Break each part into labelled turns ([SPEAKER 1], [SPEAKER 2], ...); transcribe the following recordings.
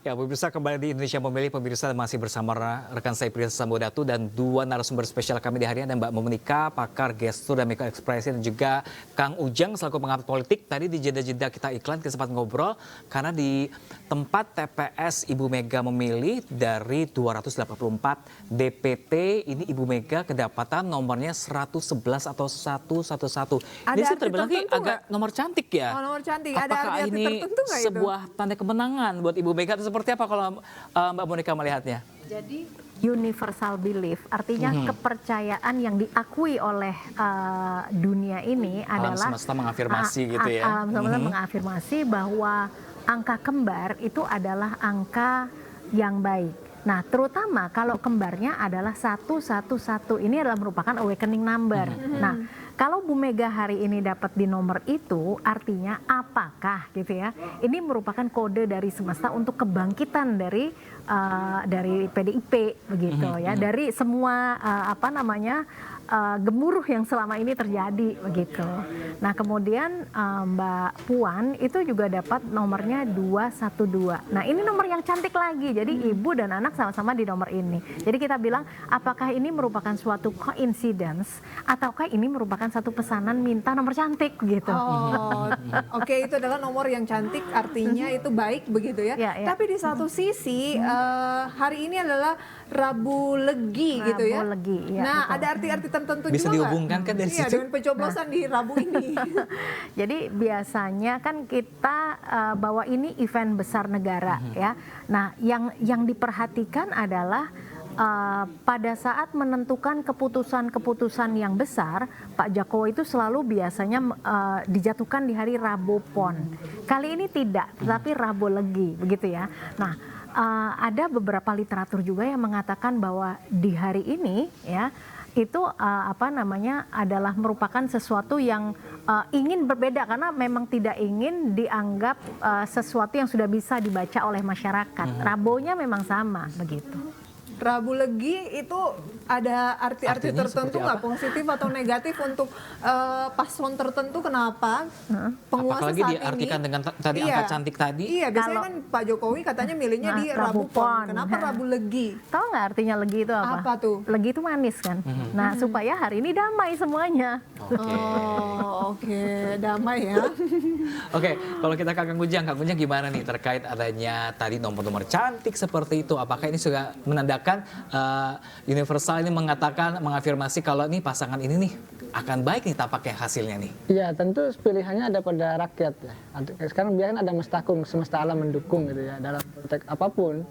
[SPEAKER 1] Ya, pemirsa kembali di Indonesia Memilih. Pemirsa masih bersama rekan saya Priyasa Sambodatu dan dua narasumber spesial kami di hari ini ada Mbak Monika, pakar gestur dan mikro ekspresi, dan juga Kang Ujang selaku pengamat politik. Tadi di jeda-jeda kita iklan, kita sempat ngobrol karena di tempat TPS Ibu Mega Memilih dari 284 DPT ini Ibu Mega kedapatan nomornya 111 atau 111. Ini sih terbilang agak nomor cantik ya.
[SPEAKER 2] Oh, nomor cantik.
[SPEAKER 1] Apakah
[SPEAKER 2] Ada arti
[SPEAKER 1] ini
[SPEAKER 2] tertentu nggak itu?
[SPEAKER 1] sebuah tanda kemenangan buat Ibu Mega atau seperti apa kalau Mbak Monika melihatnya?
[SPEAKER 3] Jadi universal belief artinya kepercayaan yang diakui oleh dunia ini
[SPEAKER 1] Alam
[SPEAKER 2] adalah
[SPEAKER 1] semesta mengafirmasi gitu ya.
[SPEAKER 2] Alam semesta mengafirmasi bahwa angka kembar itu adalah angka yang baik. Nah, terutama kalau kembarnya adalah 111, ini adalah merupakan awakening number. Nah, kalau Bu Mega hari ini dapat di nomor itu, artinya apakah gitu ya? Ini merupakan kode dari semesta untuk kebangkitan dari PDIP begitu ya, dari semua gemuruh yang selama ini terjadi begitu. Nah, kemudian Mbak Puan itu juga dapat nomornya 212. Nah, ini nomor yang cantik lagi. Jadi ibu dan anak sama-sama di nomor ini. Jadi kita bilang apakah ini merupakan suatu coincidence ataukah ini merupakan satu pesanan minta nomor cantik gitu.
[SPEAKER 3] Oh, oke, itu adalah nomor yang cantik, artinya itu baik begitu ya.
[SPEAKER 2] Ya, ya.
[SPEAKER 3] Tapi di satu sisi hari ini adalah Rabu Legi gitu ya.
[SPEAKER 2] Rabu Legi, ya,
[SPEAKER 3] nah,
[SPEAKER 2] betul.
[SPEAKER 3] ada arti-arti tertentu
[SPEAKER 1] Bisa
[SPEAKER 3] juga
[SPEAKER 1] dihubungkan kan dari
[SPEAKER 3] iya,
[SPEAKER 1] situ?
[SPEAKER 3] dengan pencoblosan di Rabu ini.
[SPEAKER 2] Jadi biasanya kan kita bahwa ini event besar negara ya. Nah, yang diperhatikan adalah pada saat menentukan keputusan-keputusan yang besar, Pak Jokowi itu selalu biasanya dijatuhkan di hari Rabu Pon. Kali ini tidak, tetapi Rabu Legi begitu ya. Nah, ada beberapa literatur juga yang mengatakan bahwa di hari ini ya itu adalah merupakan sesuatu yang ingin berbeda karena memang tidak ingin dianggap sesuatu yang sudah bisa dibaca oleh masyarakat. Rabonya memang sama begitu.
[SPEAKER 3] Rabu Legi itu ada arti-arti
[SPEAKER 1] Artinya
[SPEAKER 3] tertentu
[SPEAKER 1] seperti
[SPEAKER 3] nggak,
[SPEAKER 1] apa?
[SPEAKER 3] positif atau negatif untuk paslon tertentu? Kenapa penguasa
[SPEAKER 1] Apalagi
[SPEAKER 3] saat
[SPEAKER 1] diartikan
[SPEAKER 3] ini
[SPEAKER 1] dengan tadi angka cantik tadi.
[SPEAKER 3] Iya, biasanya kan Pak Jokowi katanya milihnya di Rabu Pon. Kenapa Rabu Legi?
[SPEAKER 2] Tahu nggak artinya legi itu apa?
[SPEAKER 3] Apa tuh?
[SPEAKER 2] Legi itu manis kan. Nah, supaya hari ini damai semuanya.
[SPEAKER 1] Oke.
[SPEAKER 3] Oh, oke, damai ya.
[SPEAKER 1] Oke, kalau kita ke Kang Ujang gimana nih terkait adanya tadi nomor-nomor cantik seperti itu? Apakah ini sudah menandakan universal ini mengafirmasi kalau nih pasangan ini nih akan baik nih tampaknya hasilnya nih?
[SPEAKER 4] Iya, tentu pilihannya ada pada rakyat ya. Sekarang biarkan ada mestakung, semesta alam mendukung gitu ya. Dalam konteks apapun,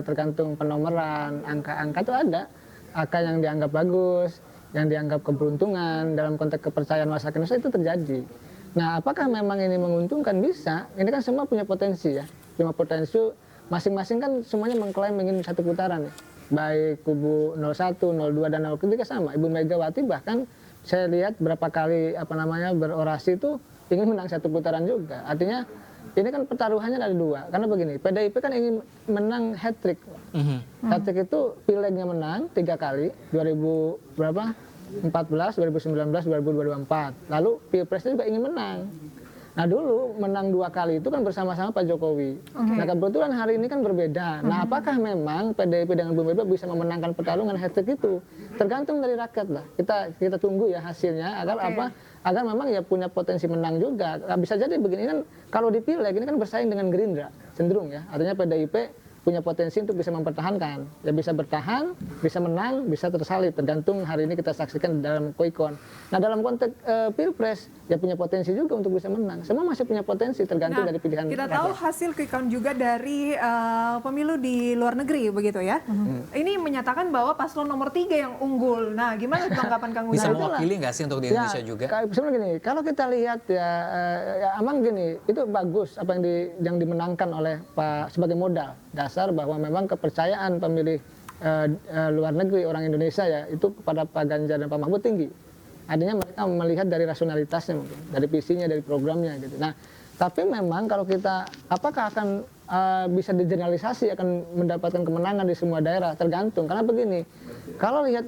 [SPEAKER 4] tergantung penomoran, angka-angka itu ada. Angka yang dianggap bagus, yang dianggap keberuntungan, dalam konteks kepercayaan masyarakat Indonesia itu terjadi. Nah, apakah memang ini menguntungkan? Bisa. Ini kan semua punya potensi ya. Cuma potensi masing-masing kan semuanya mengklaim ingin satu putaran ya. Baik kubu 01, 02 dan 03 sama. Ibu Megawati bahkan saya lihat berapa kali berorasi itu ingin menang satu putaran juga. Artinya ini kan pertaruhannya ada dua. Karena begini, PDIP kan ingin menang hat-trick. Hat-trick itu pilegnya menang 3 kali, 2014, 2019, 2024. Lalu pilpresnya juga ingin menang. Nah, dulu menang 2 kali itu kan bersama-sama Pak Jokowi. Nah, kebetulan hari ini kan berbeda. Nah, apakah memang PDIP dengan Bu Mega bisa memenangkan pertarungan hat-trick itu? Tergantung dari rakyat lah. Kita tunggu ya hasilnya agar memang ya punya potensi menang juga. Nah, bisa jadi begini kan kalau dipilih ini kan bersaing dengan Gerindra cenderung ya. Artinya PDIP punya potensi untuk bisa mempertahankan. Ya bisa bertahan, bisa menang, bisa tersalib. Tergantung hari ini kita saksikan dalam quick-count. Nah, dalam konteks pilpres, ya punya potensi juga untuk bisa menang. Semua masih punya potensi tergantung dari pilihan
[SPEAKER 3] Kita
[SPEAKER 4] rakyat.
[SPEAKER 3] tahu hasil quick-count juga dari pemilu di luar negeri begitu ya. Ini menyatakan bahwa paslon nomor 3 yang unggul. Nah, gimana tanggapan Kang
[SPEAKER 1] Bisa
[SPEAKER 3] Ujang?
[SPEAKER 1] mewakili nggak sih untuk di Indonesia juga?
[SPEAKER 4] Sebenarnya gini, kalau kita lihat ya emang gini, itu bagus apa yang dimenangkan oleh Pak sebagai modal dasar bahwa memang kepercayaan pemilih luar negeri orang Indonesia ya itu kepada Pak Ganjar dan Pak Mahfud tinggi. Artinya mereka melihat dari rasionalitasnya mungkin, dari visinya, dari programnya gitu. Nah, tapi memang kalau kita apakah akan bisa digeneralisasi akan mendapatkan kemenangan di semua daerah tergantung karena begini. Kalau lihat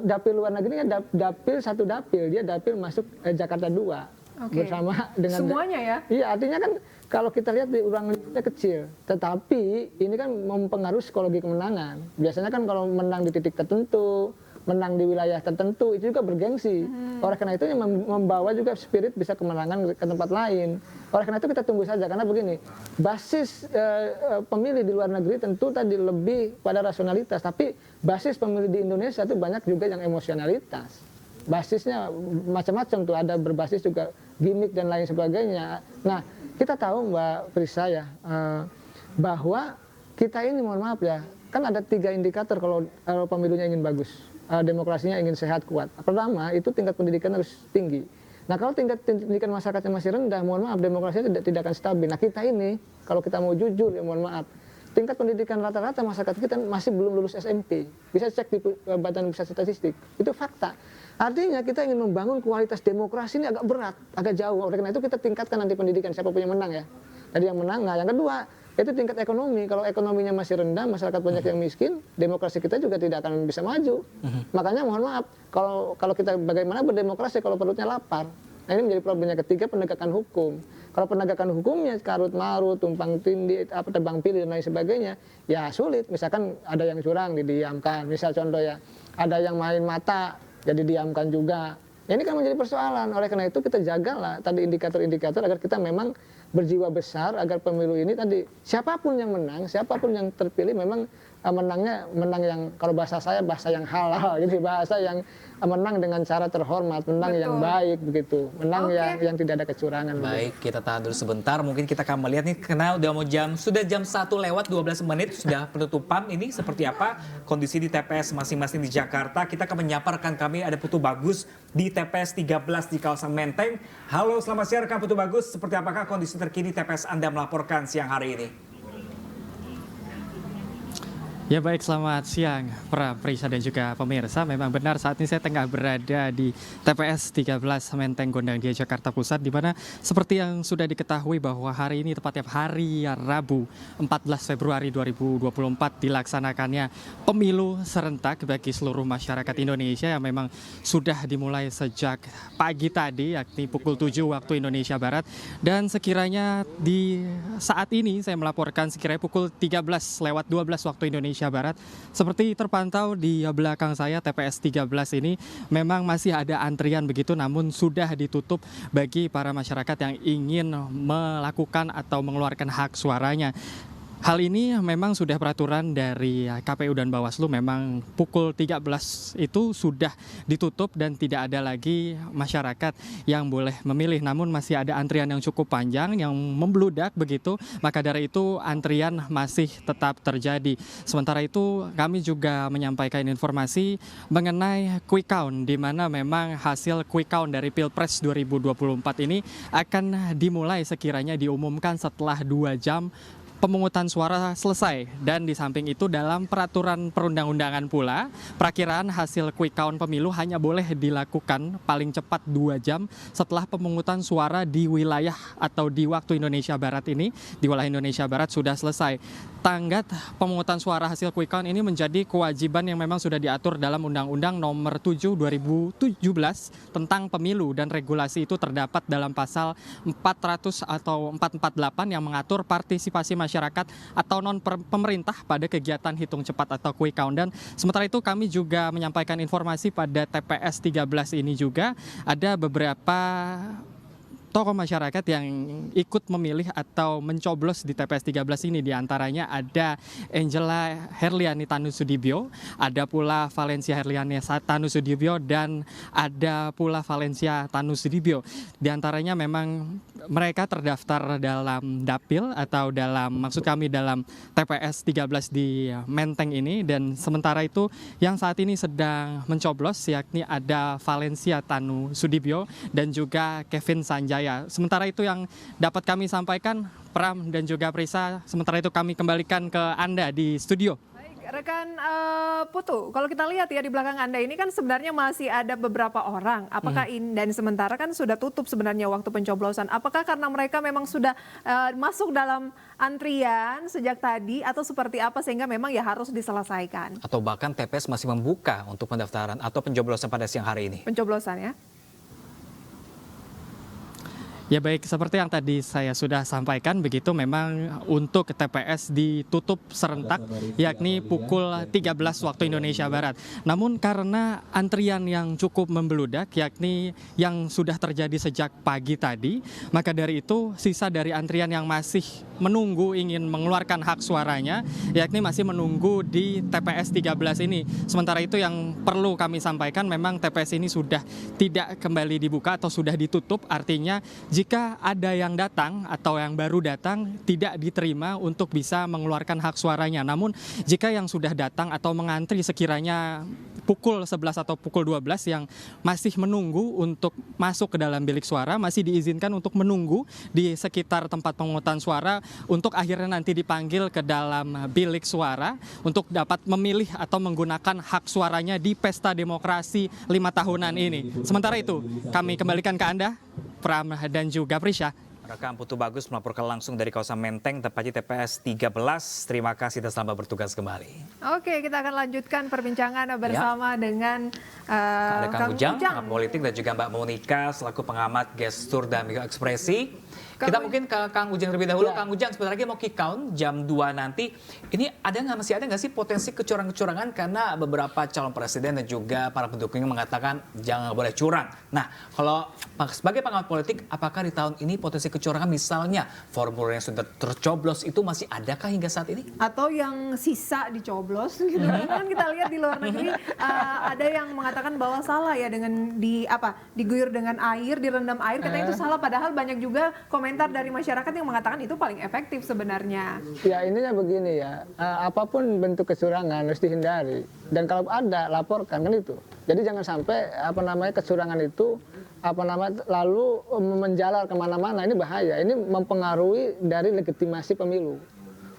[SPEAKER 4] dapil luar negeri kan satu dapil dia dapil masuk Jakarta 2 bersama dengan
[SPEAKER 3] semuanya ya.
[SPEAKER 4] Iya, artinya kan Kalau kita lihat di ulangannya kecil, tetapi ini kan mempengaruhi psikologi kemenangan. Biasanya kan kalau menang di titik tertentu, menang di wilayah tertentu, itu juga bergengsi. Oleh karena itu membawa juga spirit bisa kemenangan ke tempat lain. Oleh karena itu kita tunggu saja, karena begini, basis pemilih di luar negeri tentu tadi lebih pada rasionalitas, tapi basis pemilih di Indonesia itu banyak juga yang emosionalitas. Basisnya macam-macam tuh, ada berbasis juga gimmick dan lain sebagainya. Nah, kita tahu Mbak Prisa ya, bahwa kita ini mohon maaf ya, kan ada 3 indikator kalau pemilunya ingin bagus, demokrasinya ingin sehat kuat. Pertama itu tingkat pendidikan harus tinggi. Nah kalau tingkat pendidikan masyarakatnya masih rendah, mohon maaf demokrasinya tidak akan stabil. Nah kita ini kalau kita mau jujur ya mohon maaf, tingkat pendidikan rata-rata masyarakat kita masih belum lulus SMP. Bisa cek di Badan Pusat Statistik, itu fakta. Artinya kita ingin membangun kualitas demokrasi ini agak berat, agak jauh. Oleh karena itu kita tingkatkan nanti pendidikan, siapa punya menang ya. Tadi yang menang. Nah yang kedua itu tingkat ekonomi. Kalau ekonominya masih rendah, masyarakat banyak yang miskin, demokrasi kita juga tidak akan bisa maju. Makanya mohon maaf, kalau kita bagaimana berdemokrasi kalau perutnya lapar. Nah ini menjadi problemnya. Ketiga, penegakan hukum. Kalau penegakan hukumnya karut marut, tumpang tindih, tebang pilih dan lain sebagainya, ya sulit. Misalkan ada yang curang didiamkan. Misal contoh ya, ada yang main mata jadi diamkan juga. Ini kan menjadi persoalan. Oleh karena itu kita jagalah tadi indikator-indikator agar kita memang berjiwa besar, agar pemilu ini tadi siapapun yang menang, siapapun yang terpilih memang menangnya menang yang kalau bahasa saya bahasa yang halal, jadi bahasa yang menang dengan cara terhormat, menang yang baik begitu, menang yang tidak ada kecurangan.
[SPEAKER 1] Baik, kita tahan dulu sebentar. Mungkin kita akan melihat nih karena sudah jam 1 lewat 12 menit sudah penutupan ini seperti apa kondisi di TPS masing-masing di Jakarta. Kita akan menyapa rekan kami ada Putu Bagus di TPS 13 di kawasan Menteng. Halo, selamat siang rekan Putu Bagus. Seperti apakah kondisi terkini TPS Anda melaporkan siang hari ini?
[SPEAKER 5] Ya baik, selamat siang Pram, Prisa dan juga pemirsa. Memang benar saat ini saya tengah berada di TPS 13 Menteng Gondangdia Jakarta Pusat, di mana seperti yang sudah diketahui bahwa hari ini tepatnya hari Rabu 14 Februari 2024 dilaksanakannya pemilu serentak bagi seluruh masyarakat Indonesia yang memang sudah dimulai sejak pagi tadi, yakni pukul 7 waktu Indonesia Barat, dan sekiranya di saat ini saya melaporkan sekiranya pukul 13 lewat 12 waktu Indonesia Barat. Seperti terpantau di belakang saya TPS 13 ini memang masih ada antrian begitu, namun sudah ditutup bagi para masyarakat yang ingin melakukan atau mengeluarkan hak suaranya. Hal ini memang sudah peraturan dari KPU dan Bawaslu, memang pukul 13 itu sudah ditutup dan tidak ada lagi masyarakat yang boleh memilih. Namun masih ada antrian yang cukup panjang yang membludak begitu, maka dari itu antrian masih tetap terjadi. Sementara itu kami juga menyampaikan informasi mengenai quick count, di mana memang hasil quick count dari Pilpres 2024 ini akan dimulai sekiranya diumumkan setelah 2 jam pemungutan suara selesai. Dan di samping itu dalam peraturan perundang-undangan pula, perakiraan hasil quick count pemilu hanya boleh dilakukan paling cepat 2 jam setelah pemungutan suara di wilayah atau di waktu Indonesia Barat ini, di wilayah Indonesia Barat sudah selesai. Tanggat pemungutan suara hasil quick count ini menjadi kewajiban yang memang sudah diatur dalam Undang-Undang Nomor 7 2017 tentang pemilu, dan regulasi itu terdapat dalam pasal 400 atau 448 yang mengatur partisipasi masyarakat atau non pemerintah pada kegiatan hitung cepat atau quick count. Dan sementara itu kami juga menyampaikan informasi pada TPS 13 ini juga ada beberapa tokoh masyarakat yang ikut memilih atau mencoblos di TPS 13 ini. Di antaranya ada Angela Herliani Tanusudibyo, ada pula Valencia Herliani Tanusudibyo, dan ada pula Valencia Tanusudibyo. Di antaranya memang mereka terdaftar dalam dapil atau dalam TPS 13 di Menteng ini. Dan sementara itu yang saat ini sedang mencoblos yakni ada Valencia Tanusudibyo dan juga Kevin Sanjaya. Sementara itu yang dapat kami sampaikan, Pram dan juga Prisa. Sementara itu kami kembalikan ke Anda di studio.
[SPEAKER 3] Baik, rekan Putu, kalau kita lihat ya di belakang Anda ini kan sebenarnya masih ada beberapa orang. Apakah ini, dan sementara kan sudah tutup sebenarnya waktu pencoblosan. Apakah karena mereka memang sudah masuk dalam antrian sejak tadi atau seperti apa sehingga memang ya harus diselesaikan?
[SPEAKER 1] Atau bahkan TPS masih membuka untuk pendaftaran atau pencoblosan pada siang hari ini?
[SPEAKER 3] Pencoblosan ya.
[SPEAKER 5] Ya baik, seperti yang tadi saya sudah sampaikan begitu memang untuk TPS ditutup serentak yakni pukul 13 waktu Indonesia Barat. Namun karena antrian yang cukup membeludak yakni yang sudah terjadi sejak pagi tadi, maka dari itu sisa dari antrian yang masih menunggu ingin mengeluarkan hak suaranya yakni masih menunggu di TPS 13 ini. Sementara itu yang perlu kami sampaikan memang TPS ini sudah tidak kembali dibuka atau sudah ditutup, artinya jika ada yang datang atau yang baru datang tidak diterima untuk bisa mengeluarkan hak suaranya. Namun jika yang sudah datang atau mengantri sekiranya pukul 11 atau pukul 12 yang masih menunggu untuk masuk ke dalam bilik suara masih diizinkan untuk menunggu di sekitar tempat pemungutan suara untuk akhirnya nanti dipanggil ke dalam bilik suara untuk dapat memilih atau menggunakan hak suaranya di pesta demokrasi 5 tahunan ini. Sementara itu kami kembalikan ke Anda, Pram dan juga Prisha.
[SPEAKER 1] Rekan Putu Bagus melaporkan langsung dari kawasan Menteng, tepatnya TPS 13. Terima kasih dan selamat bertugas kembali.
[SPEAKER 3] Oke, kita akan lanjutkan perbincangan bersama dengan
[SPEAKER 1] Ada Kang Ujang,
[SPEAKER 3] Ujang.
[SPEAKER 1] pengamat politik, dan juga Mbak Monika selaku pengamat gestur dan mikroekspresi. Kita mungkin ke Kang Ujang terlebih dahulu. Kang Ujang, sebentar lagi mau kick count jam 2 nanti. Ini masih ada nggak sih potensi kecurangan-kecurangan karena beberapa calon presiden dan juga para pendukungnya mengatakan jangan boleh curang. Nah, kalau sebagai pengamat politik, apakah di tahun ini potensi kecurangan misalnya formulir yang sudah tercoblos itu masih adakah hingga saat ini?
[SPEAKER 3] Atau yang sisa dicoblos gitu kan kita lihat di luar negeri ada yang mengatakan bahwa salah ya dengan diguyur dengan air, direndam air, katanya itu salah, padahal banyak juga komentar dari masyarakat yang mengatakan itu paling efektif sebenarnya.
[SPEAKER 4] Ya ininya begini ya, apapun bentuk kecurangan harus dihindari. Dan kalau ada, laporkan, kan itu. Jadi jangan sampai kecurangan itu lalu menjalar kemana-mana, ini bahaya. Ini mempengaruhi dari legitimasi pemilu.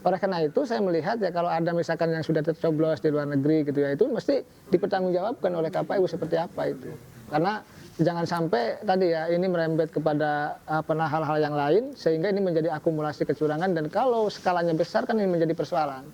[SPEAKER 4] Oleh karena itu saya melihat ya kalau ada misalkan yang sudah tercoblos di luar negeri gitu ya, itu mesti dipertanggungjawabkan oleh KPU seperti apa itu. Karena jangan sampai tadi ya ini merembet kepada hal-hal yang lain sehingga ini menjadi akumulasi kecurangan, dan kalau skalanya besar kan ini menjadi persoalan.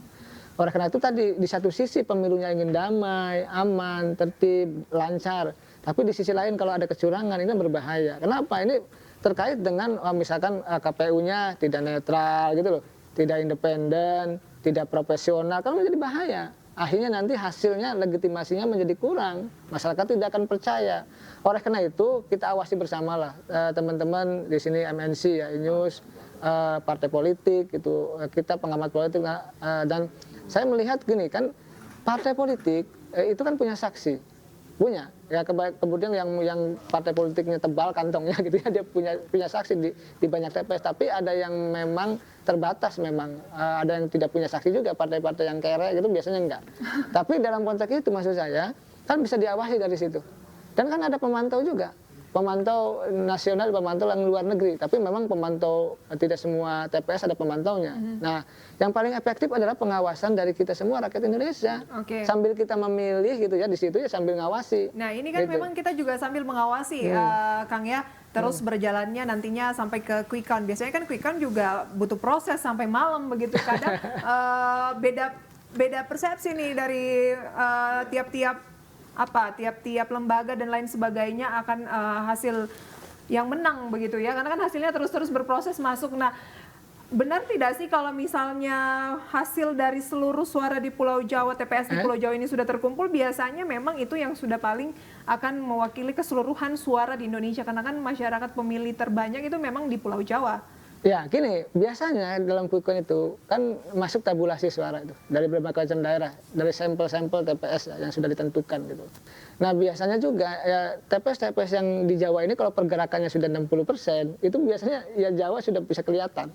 [SPEAKER 4] Oleh karena itu tadi di satu sisi pemilunya ingin damai, aman, tertib, lancar, tapi di sisi lain kalau ada kecurangan ini berbahaya. Kenapa? Ini terkait dengan misalkan KPU-nya tidak netral gitu loh, tidak independen, tidak profesional, kan menjadi bahaya. Akhirnya nanti hasilnya legitimasinya menjadi kurang, masyarakat tidak akan percaya. Oleh karena itu kita awasi bersamalah teman-teman di sini MNC ya, Inews, partai politik itu, kita pengamat politik, dan saya melihat gini kan, partai politik itu kan punya saksi, punya ya, kemudian yang partai politiknya tebal kantongnya gitu ya, dia punya saksi di banyak TPS, tapi ada yang memang terbatas, memang ada yang tidak punya saksi juga, partai-partai yang kere gitu biasanya enggak. Tapi dalam konteks itu maksud saya kan bisa diawasi dari situ, dan kan ada pemantau juga, pemantau nasional, pemantau yang luar negeri, tapi memang pemantau tidak semua TPS ada pemantaunya. Nah, yang paling efektif adalah pengawasan dari kita semua rakyat Indonesia.
[SPEAKER 3] Oke.
[SPEAKER 4] Sambil kita memilih gitu ya, di situ ya sambil ngawasi.
[SPEAKER 3] Nah ini kan
[SPEAKER 4] gitu.
[SPEAKER 3] memang kita juga sambil mengawasi Kang ya, terus berjalannya nantinya sampai ke quick count. Biasanya kan quick count juga butuh proses sampai malam begitu, kadang beda persepsi nih dari tiap-tiap lembaga dan lain sebagainya akan hasil yang menang begitu ya, karena kan hasilnya terus-terus berproses masuk. Nah, benar tidak sih kalau misalnya hasil dari seluruh suara di Pulau Jawa, TPS di Pulau Jawa ini sudah terkumpul, biasanya memang itu yang sudah paling akan mewakili keseluruhan suara di Indonesia, karena kan masyarakat pemilih terbanyak itu memang di Pulau Jawa.
[SPEAKER 4] Ya gini, biasanya dalam quick count itu kan masuk tabulasi suara itu dari berbagai macam daerah, dari sampel-sampel TPS yang sudah ditentukan gitu. Nah biasanya juga ya TPS-TPS yang di Jawa ini kalau pergerakannya sudah 60%, itu biasanya ya Jawa sudah bisa kelihatan.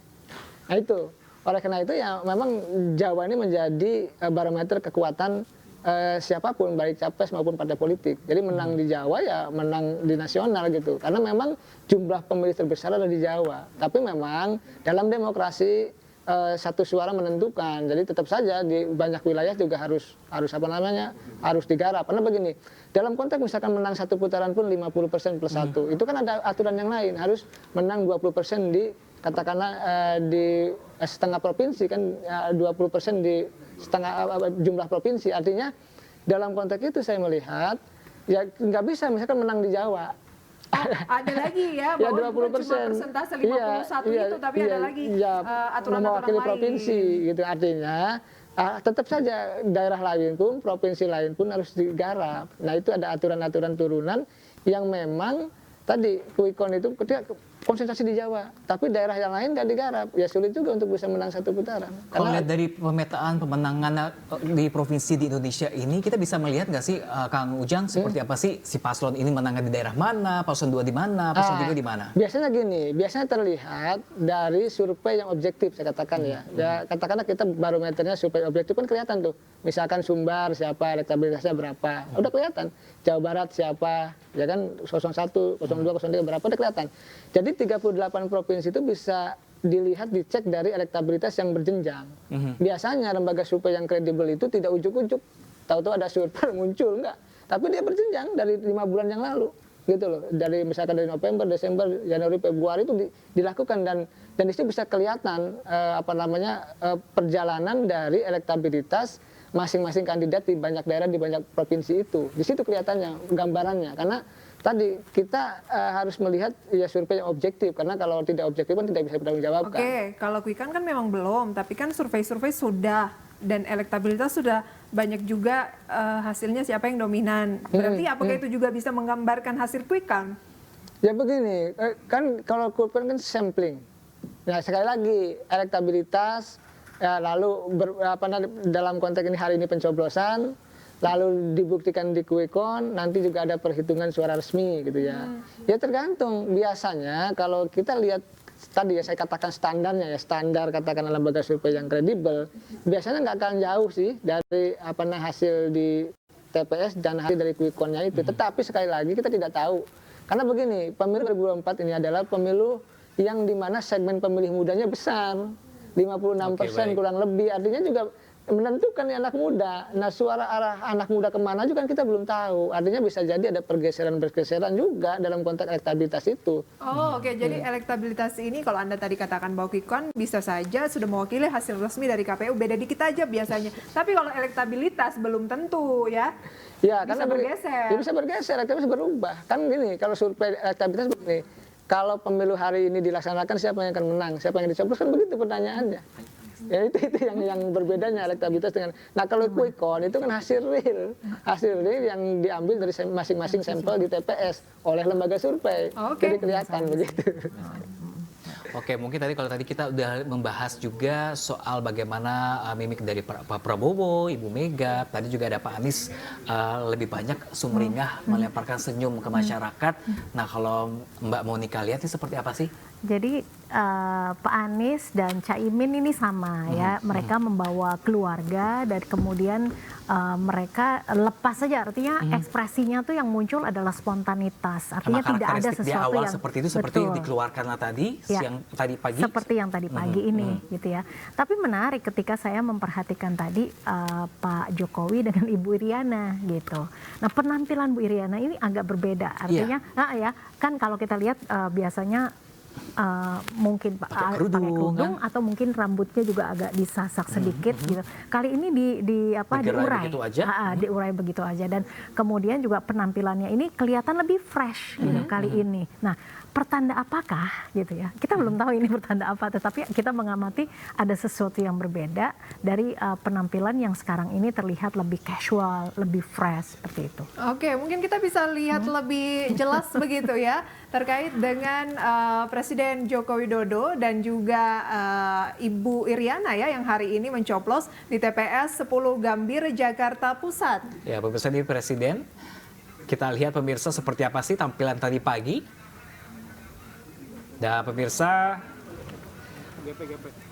[SPEAKER 4] Nah itu, oleh karena itu ya memang Jawa ini menjadi barometer kekuatan siapapun, baik capres maupun partai politik. Jadi menang di Jawa ya menang di nasional gitu. Karena memang jumlah pemilih terbesar ada di Jawa. Tapi memang dalam demokrasi satu suara menentukan. Jadi tetap saja di banyak wilayah juga harus digarap. Karena begini, dalam konteks misalkan menang satu putaran pun 50% plus 1. Itu kan ada aturan yang lain, harus menang 20% di katakanlah di setengah provinsi kan, 20% di setengah jumlah provinsi. Artinya dalam konteks itu saya melihat ya nggak bisa misalkan menang di Jawa
[SPEAKER 3] Oh, ada lagi ya,
[SPEAKER 4] Ya,
[SPEAKER 3] bahwa bukan
[SPEAKER 4] 20%.
[SPEAKER 3] cuma persentase 51 itu, tapi ada lagi aturan-aturan
[SPEAKER 4] mewakili
[SPEAKER 3] lain.
[SPEAKER 4] provinsi gitu. Artinya tetap saja daerah lain pun, provinsi lain pun harus digarap. Nah, itu ada aturan-aturan turunan yang memang tadi quick count itu ketika konsentrasi di Jawa, tapi daerah yang lain nggak digarap, ya sulit juga untuk bisa menang satu putaran.
[SPEAKER 1] Kalau lihat dari pemetaan pemenangan di provinsi di Indonesia ini, kita bisa melihat nggak sih, Kang Ujang, seperti apa sih si paslon ini menangnya di daerah mana, paslon 2 di mana, paslon 3 di mana?
[SPEAKER 4] Biasanya gini, biasanya terlihat dari survei yang objektif, saya katakan ya. Ya katakanlah kita barometernya survei objektif kan kelihatan tuh. Misalkan Sumbar siapa, elektabilitasnya berapa, udah kelihatan. Jawa Barat siapa, ya kan 01, 02, 03 berapa, udah kelihatan. Jadi 38 provinsi itu bisa dilihat, dicek dari elektabilitas yang berjenjang. Biasanya lembaga survei yang kredibel itu tidak ujuk-ujuk. Tahu-tahu ada survei muncul, enggak. Tapi dia berjenjang dari 5 bulan yang lalu. Gitu loh. Dari misalkan dari November, Desember, Januari, Februari itu dilakukan dan di situ bisa kelihatan perjalanan dari elektabilitas masing-masing kandidat di banyak daerah, di banyak provinsi itu. Di situ kelihatannya gambarannya. Karena tadi kita harus melihat ya survei yang objektif, karena kalau tidak objektif kan tidak bisa bertanggungjawabkan.
[SPEAKER 3] Oke, kalau quick count kan memang belum, tapi kan survei-survei sudah, dan elektabilitas sudah banyak juga hasilnya siapa yang dominan. Berarti apakah itu juga bisa menggambarkan hasil quick count?
[SPEAKER 4] Ya begini, kan kalau quick count kan sampling. Nah sekali lagi elektabilitas, ya, lalu dalam konteks ini hari ini pencoblosan, lalu dibuktikan di quick count, nanti juga ada perhitungan suara resmi gitu ya. Ya tergantung, biasanya kalau kita lihat tadi ya saya katakan standarnya ya, standar katakan lembaga survei yang kredibel, biasanya nggak akan jauh sih dari hasil di TPS dan hasil dari quick count-nya itu. Tetapi sekali lagi kita tidak tahu. Karena begini, pemilu 2024 ini adalah pemilu yang dimana segmen pemilih mudanya besar. 56% kurang lebih, artinya juga menentukan anak muda. Nah suara arah anak muda kemana juga kan kita belum tahu. Artinya bisa jadi ada pergeseran juga dalam konteks elektabilitas itu.
[SPEAKER 3] Oh oke, jadi elektabilitas ini kalau Anda tadi katakan bahwa quick count bisa saja sudah mewakili hasil resmi dari KPU, beda dikit aja biasanya. Tapi kalau elektabilitas belum tentu ya.
[SPEAKER 4] Ya,
[SPEAKER 3] bisa
[SPEAKER 4] karena
[SPEAKER 3] bergeser.
[SPEAKER 4] Ya bisa bergeser, elektabilitas berubah. Kan gini, kalau survei elektabilitas begini, kalau pemilu hari ini dilaksanakan siapa yang akan menang, siapa yang dicoblos, kan begitu pertanyaannya. Ya itu yang berbedanya elektabilitas dengan. Nah kalau quick count itu kan hasil real yang diambil dari masing-masing sampel di TPS oleh lembaga survei. Jadi kelihatan begitu.
[SPEAKER 1] Oke, mungkin kalau tadi kita udah membahas juga soal bagaimana mimik dari Pak Prabowo, Ibu Mega, tadi juga ada Pak Anies lebih banyak sumringah melemparkan senyum ke masyarakat. Nah, kalau Mbak Monica lihat ini seperti apa sih?
[SPEAKER 2] Jadi Pak Anies dan Caimin ini sama ya, mereka membawa keluarga dan kemudian mereka lepas saja, artinya ekspresinya tuh yang muncul adalah spontanitas, artinya tidak ada sesuatu
[SPEAKER 1] di awal
[SPEAKER 2] yang
[SPEAKER 1] seperti itu, seperti yang dikeluarkanlah tadi
[SPEAKER 2] ya,
[SPEAKER 1] siang tadi pagi.
[SPEAKER 2] Seperti yang tadi pagi ini gitu ya. Tapi menarik ketika saya memperhatikan tadi Pak Jokowi dengan Ibu Iriana gitu. Nah penampilan Bu Iriana ini agak berbeda, artinya ya kan kalau kita lihat biasanya mungkin pakai kerudung kan? Atau mungkin rambutnya juga agak disasak sedikit gitu. Kali ini diurai begitu aja dan kemudian juga penampilannya ini kelihatan lebih fresh gitu kali ini. Nah, pertanda apakah gitu ya? Kita belum tahu ini pertanda apa, tetapi kita mengamati ada sesuatu yang berbeda dari penampilan yang sekarang ini terlihat lebih casual, lebih fresh seperti itu.
[SPEAKER 3] Oke, mungkin kita bisa lihat lebih jelas begitu ya terkait dengan Presiden Joko Widodo dan juga Ibu Iriana ya yang hari ini mencoblos di TPS 10 Gambir Jakarta Pusat. Ya,
[SPEAKER 1] pemirsa ini Presiden. Kita lihat pemirsa seperti apa sih tampilan tadi pagi. Dan pemirsa,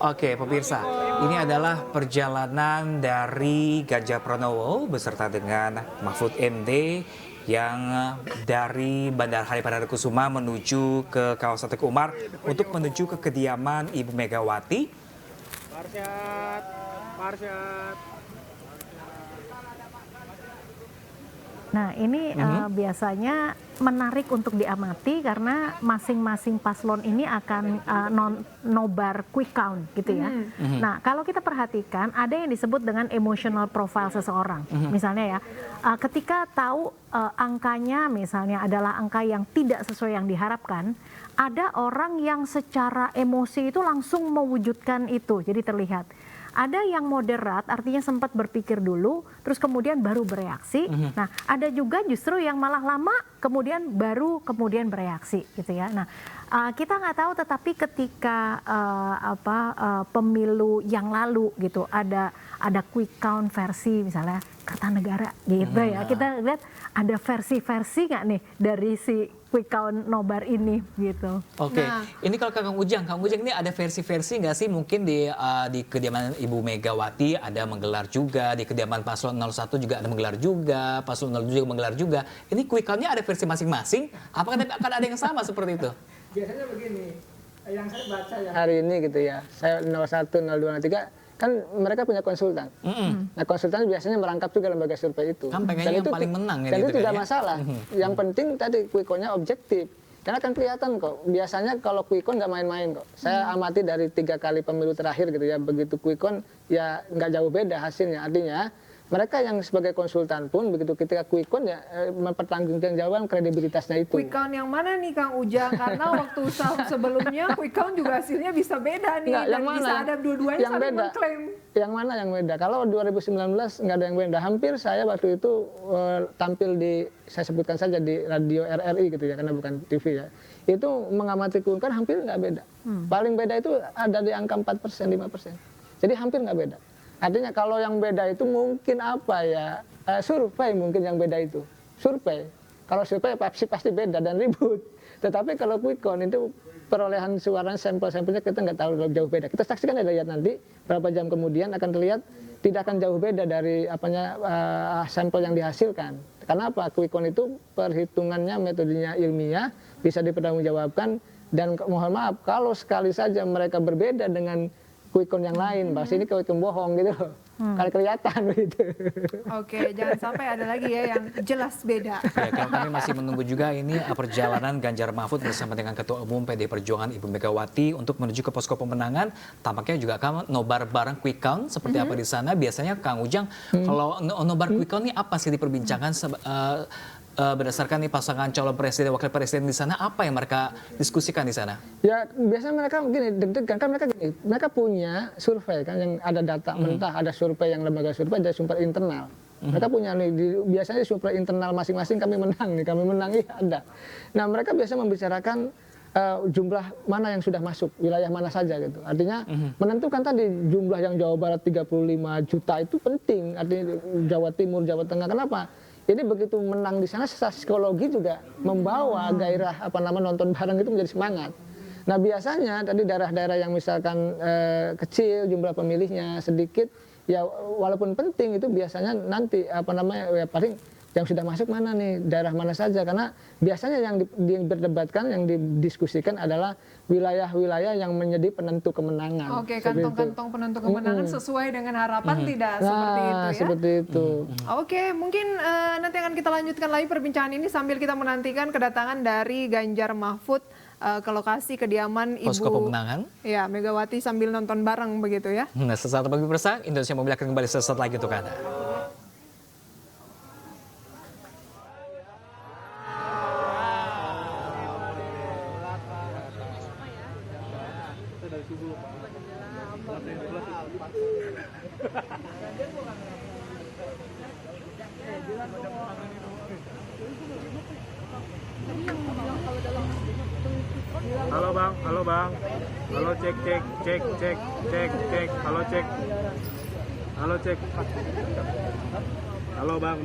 [SPEAKER 1] oke pemirsa, ini adalah perjalanan dari Ganjar Pranowo beserta dengan Mahfud MD yang dari Bandara Halim Perdana Kusuma menuju ke kawasan Teguh Umar untuk menuju ke kediaman Ibu Megawati.
[SPEAKER 2] Nah ini biasanya menarik untuk diamati karena masing-masing paslon ini akan nobar quick count gitu ya. Nah, kalau kita perhatikan ada yang disebut dengan emotional profile seseorang. Misalnya ya, ketika tahu angkanya misalnya adalah angka yang tidak sesuai yang diharapkan, ada orang yang secara emosi itu langsung mewujudkan itu, jadi terlihat. Ada yang moderat, artinya sempat berpikir dulu, terus kemudian baru bereaksi. Nah, ada juga justru yang malah lama, kemudian bereaksi, gitu ya. Nah, kita nggak tahu, tetapi ketika pemilu yang lalu, gitu, ada quick count versi misalnya Kertanegara, gitu ya. Kita lihat ada versi-versi nggak nih dari si quick count nobar ini, gitu.
[SPEAKER 1] Oke, ini kalau Kang Ujang ini ada versi-versi nggak sih mungkin di kediaman Ibu Megawati ada menggelar juga, di kediaman Paslon 01 juga ada menggelar juga, Paslon 02 juga menggelar juga. Ini quick count-nya ada versi masing-masing, apakah akan ada yang sama seperti itu?
[SPEAKER 4] Biasanya begini, yang saya baca ya hari ini gitu ya, saya 01, 02, 03, kan mereka punya konsultan. Nah, konsultan biasanya merangkap juga lembaga survei itu.
[SPEAKER 1] Kan pengennya yang paling menang ya.
[SPEAKER 4] Dan
[SPEAKER 1] gitu
[SPEAKER 4] itu tidak
[SPEAKER 1] kan,
[SPEAKER 4] masalah. Yang penting tadi quick count-nya objektif. Karena kan kelihatan kok, biasanya kalau quick count nggak main-main kok. Saya amati dari 3 kali pemilu terakhir gitu ya, begitu quick count ya nggak jauh beda hasilnya. Artinya mereka yang sebagai konsultan pun begitu ketika quick count ya mempertanggungjawabkan kredibilitasnya itu.
[SPEAKER 3] Quick count yang mana nih Kang Ujang? Karena waktu sebelumnya quick count juga hasilnya bisa beda nih.
[SPEAKER 4] Nggak,
[SPEAKER 3] dan
[SPEAKER 4] yang mana?
[SPEAKER 3] bisa ada dua-duanya
[SPEAKER 4] Yang
[SPEAKER 3] saling
[SPEAKER 4] beda.
[SPEAKER 3] mengklaim.
[SPEAKER 4] Yang mana yang beda? Kalau 2019 nggak ada yang beda. Hampir saya waktu itu tampil saya sebutkan saja di radio RRI gitu ya, karena bukan TV ya. Itu mengamati quick count hampir nggak beda. Paling beda itu ada di angka 4%, 5%. Jadi hampir nggak beda. Artinya kalau yang beda itu mungkin apa ya, survei mungkin yang beda itu. Survei. Kalau survei pasti beda dan ribut. Tetapi kalau quick count itu perolehan suara sampel-sampelnya kita nggak tahu jauh beda. Kita saksikan ya, lihat nanti berapa jam kemudian akan terlihat tidak akan jauh beda dari sampel yang dihasilkan. Karena apa? Quick count itu perhitungannya metodenya ilmiah, bisa dipertanggungjawabkan, dan mohon maaf kalau sekali saja mereka berbeda dengan quick count yang lain, bahas ini quick count bohong gitu loh. Kali kelihatan begitu.
[SPEAKER 3] Oke, jangan sampai ada lagi ya yang jelas beda.
[SPEAKER 1] Ya, kami masih menunggu juga ini perjalanan Ganjar Mahfud bersama dengan Ketua Umum PDI Perjuangan Ibu Megawati untuk menuju ke posko pemenangan. Tampaknya juga akan nobar bareng quick count seperti apa di sana. Biasanya Kang Ujang, kalau nobar quick count ini apa sih diperbincangkan berdasarkan nih pasangan calon presiden wakil presiden di sana, apa yang mereka diskusikan di sana? Ya biasanya mereka gini, deg-degan kan mereka punya survei kan yang ada data mentah, ada survei yang lembaga survei, ada survei internal. Mereka punya nih, biasanya survei internal masing-masing kami menang iya ada. Nah mereka biasa membicarakan jumlah mana yang sudah masuk, wilayah mana saja gitu. Artinya menentukan tadi jumlah yang Jawa Barat 35 juta itu penting, artinya Jawa Timur, Jawa Tengah. Kenapa? Ini begitu menang di sana secara psikologi juga membawa gairah nonton bareng itu menjadi semangat. Nah biasanya tadi daerah-daerah yang misalkan kecil jumlah pemilihnya sedikit, ya walaupun penting itu biasanya nanti ya paling yang sudah masuk mana nih, daerah mana saja, karena biasanya yang diperdebatkan, yang didiskusikan adalah wilayah-wilayah yang menjadi penentu kemenangan.
[SPEAKER 3] Oke, kantong-kantong penentu kemenangan sesuai dengan harapan tidak seperti itu ya?
[SPEAKER 4] Seperti itu.
[SPEAKER 3] Oke, mungkin nanti akan kita lanjutkan lagi perbincangan ini sambil kita menantikan kedatangan dari Ganjar Mahfud ke lokasi kediaman
[SPEAKER 1] posko
[SPEAKER 3] Ibu
[SPEAKER 1] pemenangan.
[SPEAKER 3] Ya, Megawati sambil nonton bareng begitu ya.
[SPEAKER 1] Nah, sesaat lagi pemirsa, Indonesia Mobil akan kembali sesaat lagi untuk Anda.
[SPEAKER 6] Halo bang, halo cek, halo cek, halo bang.